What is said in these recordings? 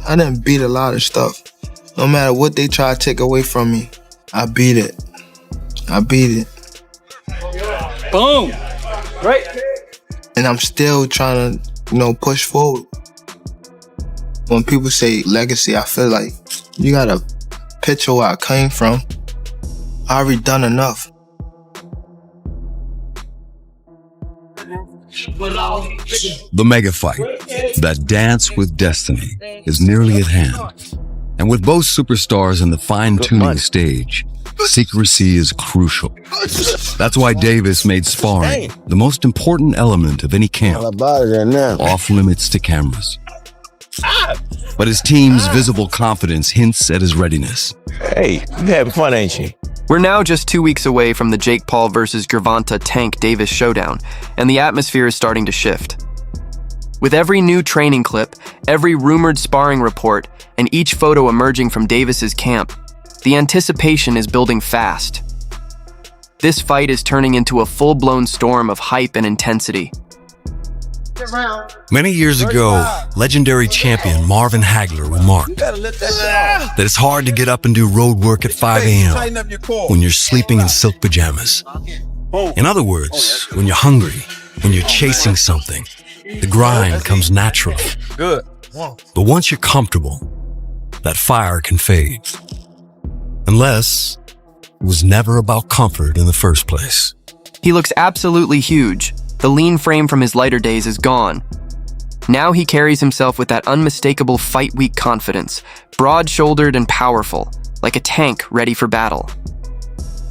I done beat a lot of stuff. No matter what they try to take away from me, I beat it. I beat it. Boom! Right. And I'm still trying to, push forward. When people say legacy, I feel like you gotta picture where I came from. I already done enough. The mega fight, that dance with destiny, is nearly at hand. And with both superstars in the fine-tuning stage, secrecy is crucial. That's why Davis made sparring the most important element of any camp, off limits to cameras. But his team's visible confidence hints at his readiness. Hey, you having fun, ain't you? We're now just 2 weeks away from the Jake Paul versus Gervonta Tank Davis showdown, and the atmosphere is starting to shift. With every new training clip, every rumored sparring report, and each photo emerging from Davis's camp, the anticipation is building fast. This fight is turning into a full-blown storm of hype and intensity. Many years ago, legendary champion Marvin Hagler remarked that it's hard to get up and do road work at 5 a.m. when you're sleeping in silk pajamas. In other words, when you're hungry, when you're chasing something, the grind comes naturally. But once you're comfortable, that fire can fade. Unless it was never about comfort in the first place. He looks absolutely huge. The lean frame from his lighter days is gone. Now he carries himself with that unmistakable fight-week confidence, broad-shouldered and powerful, like a tank ready for battle.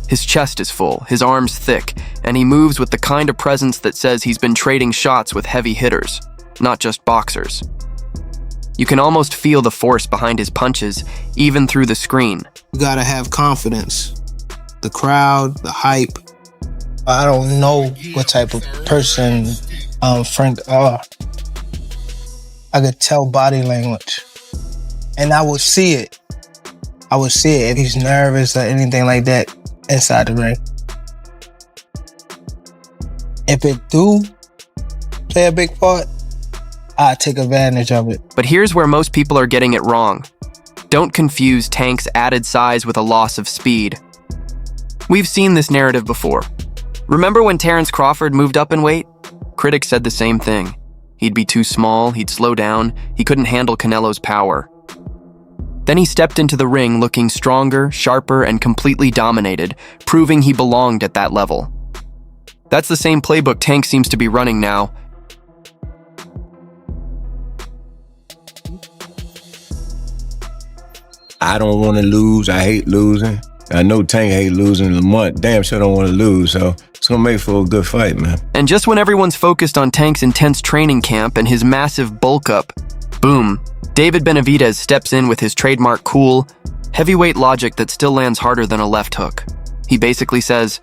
His chest is full, his arms thick, and he moves with the kind of presence that says he's been trading shots with heavy hitters, not just boxers. You can almost feel the force behind his punches, even through the screen. You gotta have confidence. The crowd, the hype. I don't know what type of person Frank are. I could tell body language. And I would see it. I would see it if he's nervous or anything like that inside the ring. If it do play a big part, I take advantage of it. But here's where most people are getting it wrong. Don't confuse Tank's added size with a loss of speed. We've seen this narrative before. Remember when Terrence Crawford moved up in weight? Critics said the same thing. He'd be too small, he'd slow down, he couldn't handle Canelo's power. Then he stepped into the ring looking stronger, sharper, and completely dominated, proving he belonged at that level. That's the same playbook Tank seems to be running now. I don't want to lose. I hate losing. I know Tank hate losing. Lamont damn sure don't want to lose, so it's gonna make for a good fight, man. And just when everyone's focused on Tank's intense training camp and his massive bulk up, boom, David Benavidez steps in with his trademark cool, heavyweight logic that still lands harder than a left hook. He basically says,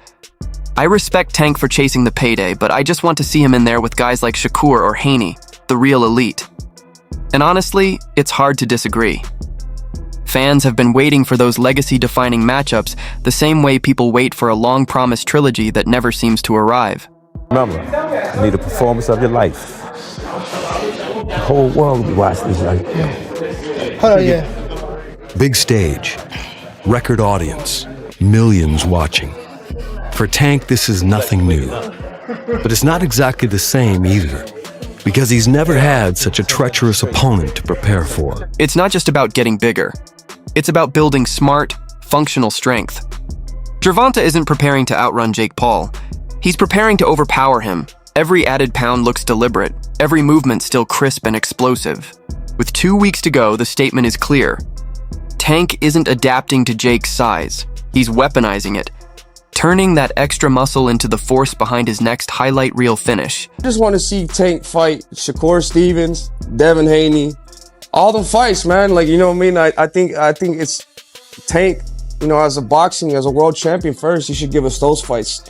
I respect Tank for chasing the payday, but I just want to see him in there with guys like Shakur or Haney, the real elite. And honestly, it's hard to disagree. Fans have been waiting for those legacy-defining matchups the same way people wait for a long-promised trilogy that never seems to arrive. Remember, you need a performance of your life. The whole world will be watching this like, Hold on, yeah. Big stage, record audience, millions watching. For Tank, this is nothing new. But it's not exactly the same either, because he's never had such a treacherous opponent to prepare for. It's not just about getting bigger. It's about building smart, functional strength. Gervonta isn't preparing to outrun Jake Paul. He's preparing to overpower him. Every added pound looks deliberate, every movement still crisp and explosive. With 2 weeks to go, the statement is clear. Tank isn't adapting to Jake's size. He's weaponizing it, turning that extra muscle into the force behind his next highlight reel finish. I just want to see Tank fight Shakur Stevens, Devin Haney, all the fights, man. Like, you know what I mean? I think it's Tank, you know, as a world champion first, you should give us those fights.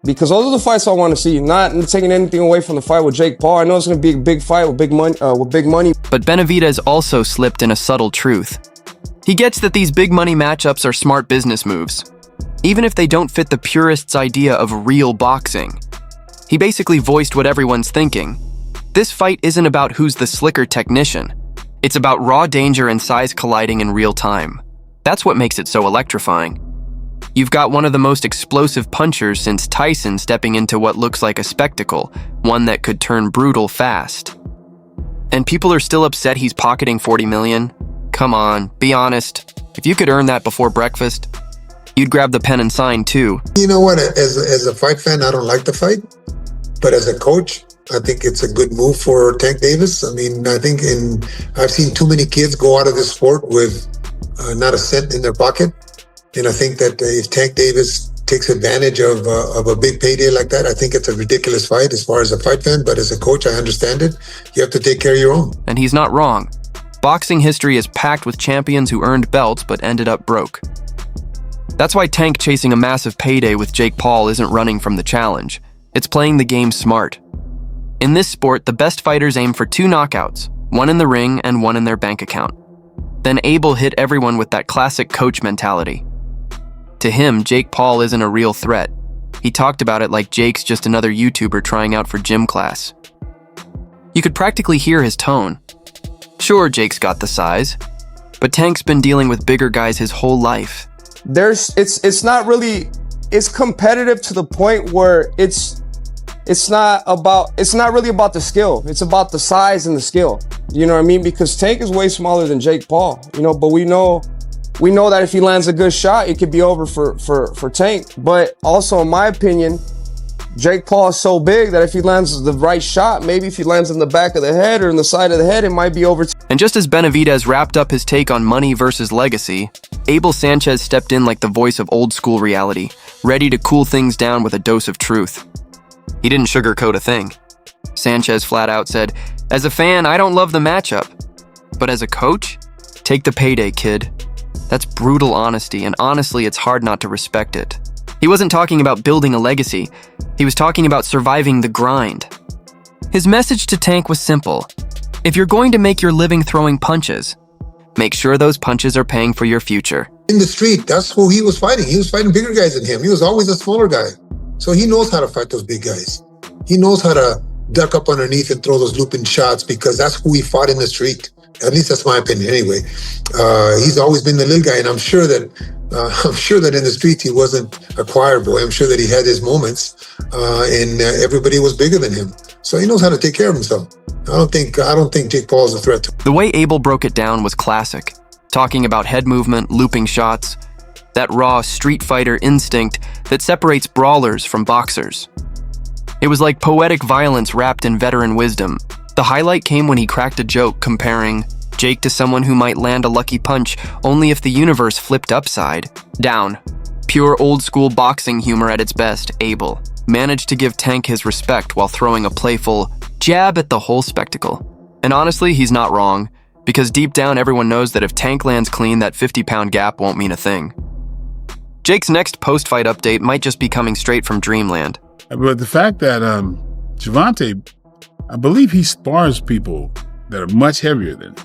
Because those are the fights I want to see, not taking anything away from the fight with Jake Paul. I know it's going to be a big fight with big money. But Benavidez also slipped in a subtle truth. He gets that these big money matchups are smart business moves, even if they don't fit the purists' idea of real boxing. He basically voiced what everyone's thinking. This fight isn't about who's the slicker technician. It's about raw danger and size colliding in real time. That's what makes it so electrifying. You've got one of the most explosive punchers since Tyson stepping into what looks like a spectacle, one that could turn brutal fast. And people are still upset he's pocketing $40 million? Come on, be honest. If you could earn that before breakfast, you'd grab the pen and sign too. You know what, as a fight fan, I don't like the fight. But as a coach, I think it's a good move for Tank Davis. I mean, I think I've seen too many kids go out of this sport with not a cent in their pocket. And I think that if Tank Davis takes advantage of a big payday like that, I think it's a ridiculous fight as far as a fight fan. But as a coach, I understand it. You have to take care of your own. And he's not wrong. Boxing history is packed with champions who earned belts but ended up broke. That's why Tank chasing a massive payday with Jake Paul isn't running from the challenge. It's playing the game smart. In this sport, the best fighters aim for 2 knockouts, one in the ring and one in their bank account. Then Abel hit everyone with that classic coach mentality. To him, Jake Paul isn't a real threat. He talked about it like Jake's just another YouTuber trying out for gym class. You could practically hear his tone. Sure, Jake's got the size, but Tank's been dealing with bigger guys his whole life. It's not competitive to the point where it's not really about the skill. It's about the size and the skill. You know what I mean? Because Tank is way smaller than Jake Paul, but we know that if he lands a good shot, it could be over for Tank. But also, in my opinion, Jake Paul is so big that if he lands the right shot, maybe if he lands in the back of the head or in the side of the head, it might be over. And just as Benavidez wrapped up his take on money versus legacy, Abel Sanchez stepped in like the voice of old school reality, ready to cool things down with a dose of truth. He didn't sugarcoat a thing. Sanchez flat out said, "As a fan, I don't love the matchup. But as a coach, take the payday, kid." That's brutal honesty, and honestly, it's hard not to respect it. He wasn't talking about building a legacy. He was talking about surviving the grind. His message to Tank was simple. If you're going to make your living throwing punches, make sure those punches are paying for your future. In the street, that's who he was fighting. He was fighting bigger guys than him. He was always a smaller guy. So he knows how to fight those big guys. He knows how to duck up underneath and throw those looping shots because that's who he fought in the street. At least that's my opinion anyway. He's always been the little guy, and I'm sure that in the streets he wasn't a choir boy. I'm sure that he had his moments, and everybody was bigger than him. So he knows how to take care of himself. I don't think Jake Paul is a threat to him. The way Abel broke it down was classic, talking about head movement, looping shots, that raw street fighter instinct that separates brawlers from boxers. It was like poetic violence wrapped in veteran wisdom. The highlight came when he cracked a joke comparing Jake to someone who might land a lucky punch only if the universe flipped upside down. Pure old-school boxing humor at its best, Abel managed to give Tank his respect while throwing a playful jab at the whole spectacle. And honestly, he's not wrong, because deep down everyone knows that if Tank lands clean, that 50-pound gap won't mean a thing. Jake's next post-fight update might just be coming straight from Dreamland. But the fact that Gervonta, I believe he spars people that are much heavier than him.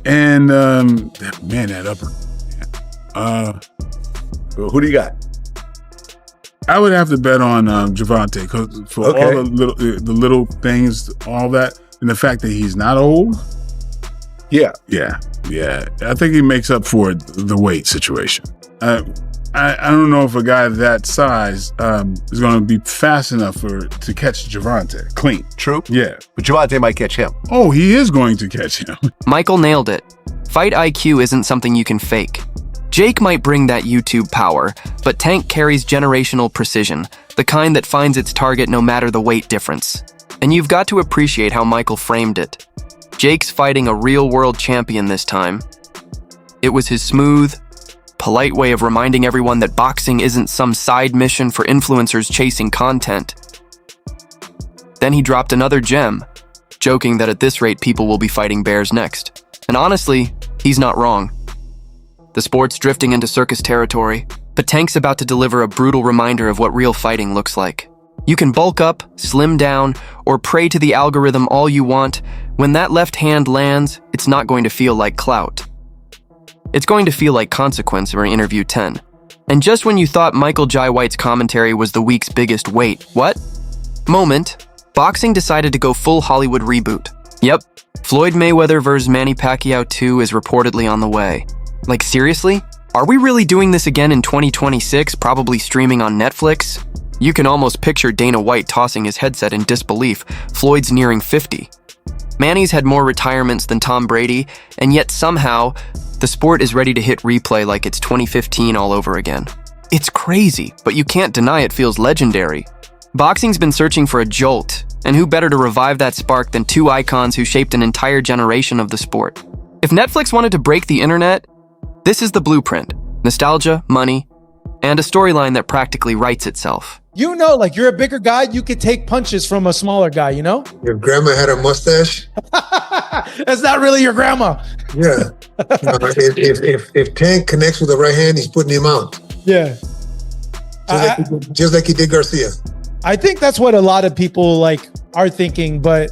And that upper. Who do you got? I would have to bet on Gervonta because for all the little things, all that, and the fact that he's not old. Yeah. I think he makes up for the weight situation. I don't know if a guy that size is going to be fast enough to catch Gervonta clean. True. Yeah. But Gervonta might catch him. Oh, he is going to catch him. Michael nailed it. Fight IQ isn't something you can fake. Jake might bring that YouTube power, but Tank carries generational precision, the kind that finds its target no matter the weight difference. And you've got to appreciate how Michael framed it. Jake's fighting a real-world champion this time. It was his smooth, polite way of reminding everyone that boxing isn't some side mission for influencers chasing content. Then he dropped another gem, joking that at this rate people will be fighting bears next. And honestly, he's not wrong. The sport's drifting into circus territory, but Tank's about to deliver a brutal reminder of what real fighting looks like. You can bulk up, slim down, or pray to the algorithm all you want. When that left hand lands, it's not going to feel like clout. It's going to feel like consequence or interview 10. And just when you thought Michael Jai White's commentary was the week's biggest moment, boxing decided to go full Hollywood reboot. Yep, Floyd Mayweather vs. Manny Pacquiao 2 is reportedly on the way. Like, seriously? Are we really doing this again in 2026, probably streaming on Netflix? You can almost picture Dana White tossing his headset in disbelief. Floyd's nearing 50. Manny's had more retirements than Tom Brady, and yet somehow, the sport is ready to hit replay like it's 2015 all over again. It's crazy, but you can't deny it feels legendary. Boxing's been searching for a jolt, and who better to revive that spark than two icons who shaped an entire generation of the sport? If Netflix wanted to break the internet, this is the blueprint. Nostalgia, money, and a storyline that practically writes itself. You know, like, you're a bigger guy, you could take punches from a smaller guy, you know? Your grandma had a mustache? That's not really your grandma. Yeah. If Tank connects with the right hand, he's putting him out. Yeah. Just like he did Garcia. I think that's what a lot of people like are thinking, but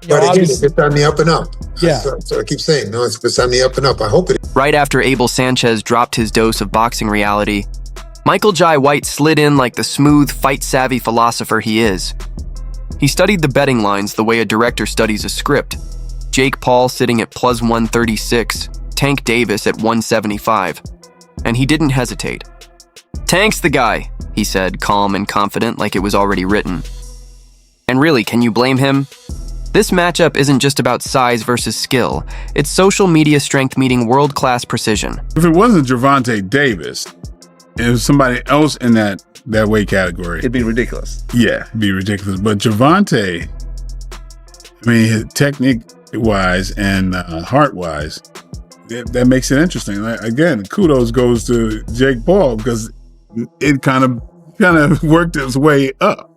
again, it's on the up and up. Yeah. So I keep saying, no, it's on the up and up. I hope it is. Right after Abel Sanchez dropped his dose of boxing reality, Michael Jai White slid in like the smooth, fight-savvy philosopher he is. He studied the betting lines the way a director studies a script. Jake Paul sitting at plus 136, Tank Davis at 175. And he didn't hesitate. "Tank's the guy," he said, calm and confident like it was already written. And really, can you blame him? This matchup isn't just about size versus skill. It's social media strength meeting world-class precision. If it wasn't Gervonta Davis, it was somebody else in that weight category, It'd be ridiculous. yeah, it'd be ridiculous. But Gervonta, I mean, his technique-wise and heart-wise, that makes it interesting. Like, again, kudos goes to Jake Paul because it kind of worked its way up,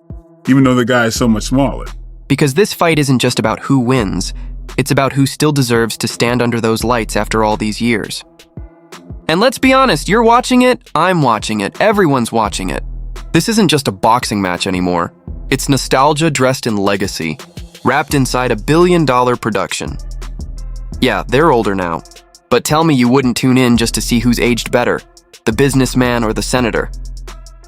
even though the guy is so much smaller. Because this fight isn't just about who wins, it's about who still deserves to stand under those lights after all these years. And let's be honest, you're watching it, I'm watching it, everyone's watching it. This isn't just a boxing match anymore. It's nostalgia dressed in legacy, wrapped inside a billion-dollar production. Yeah, they're older now, but tell me you wouldn't tune in just to see who's aged better, the businessman or the senator.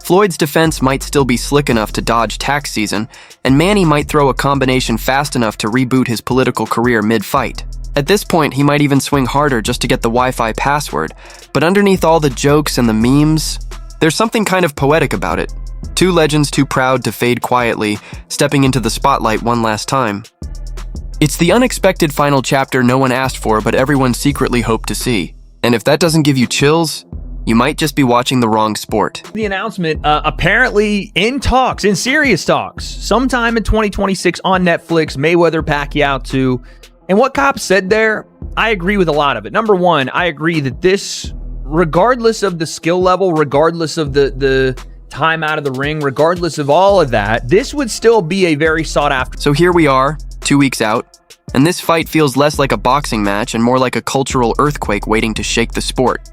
Floyd's defense might still be slick enough to dodge tax season, and Manny might throw a combination fast enough to reboot his political career mid-fight. At this point, he might even swing harder just to get the Wi-Fi password, but underneath all the jokes and the memes, there's something kind of poetic about it. Two legends too proud to fade quietly, stepping into the spotlight one last time. It's the unexpected final chapter no one asked for, but everyone secretly hoped to see. And if that doesn't give you chills, you might just be watching the wrong sport. The announcement, apparently in talks, in serious talks, sometime in 2026 on Netflix, Mayweather Pacquiao 2. And what Cobb said there, I agree with a lot of it. Number one, I agree that this, regardless of the skill level, regardless of the time out of the ring, regardless of all of that, this would still be a very sought after. So here we are, 2 weeks out, and this fight feels less like a boxing match and more like a cultural earthquake waiting to shake the sport.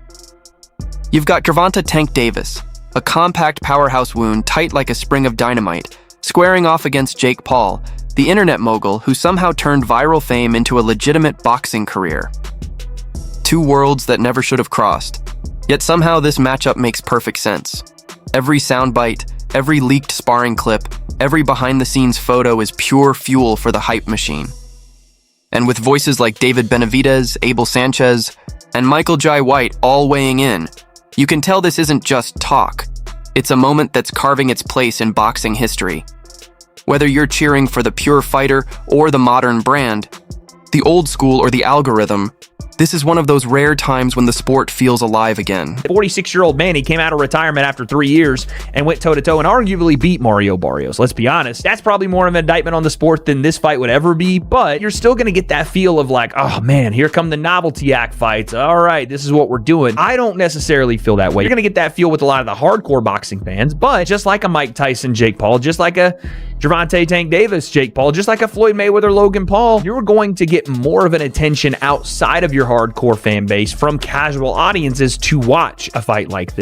You've got Gervonta Tank Davis, a compact powerhouse wound tight like a spring of dynamite, squaring off against Jake Paul, the internet mogul who somehow turned viral fame into a legitimate boxing career. Two worlds that never should have crossed. Yet somehow this matchup makes perfect sense. Every soundbite, every leaked sparring clip, every behind-the-scenes photo is pure fuel for the hype machine. And with voices like David Benavidez, Abel Sanchez, and Michael Jai White all weighing in, you can tell this isn't just talk. It's a moment that's carving its place in boxing history. Whether you're cheering for the pure fighter or the modern brand, the old school or the algorithm, this is one of those rare times when the sport feels alive again. 46-year-old Manny came out of retirement after 3 years and went toe-to-toe and arguably beat Mario Barrios. Let's be honest. That's probably more of an indictment on the sport than this fight would ever be, but you're still going to get that feel of like, oh man, here come the novelty act fights. All right, this is what we're doing. I don't necessarily feel that way. You're going to get that feel with a lot of the hardcore boxing fans, but just like a Mike Tyson, Jake Paul, just like a Gervonta Tank Davis, Jake Paul, just like a Floyd Mayweather, Logan Paul, you're going to get more of an attention outside of your hardcore fan base from casual audiences to watch a fight like this.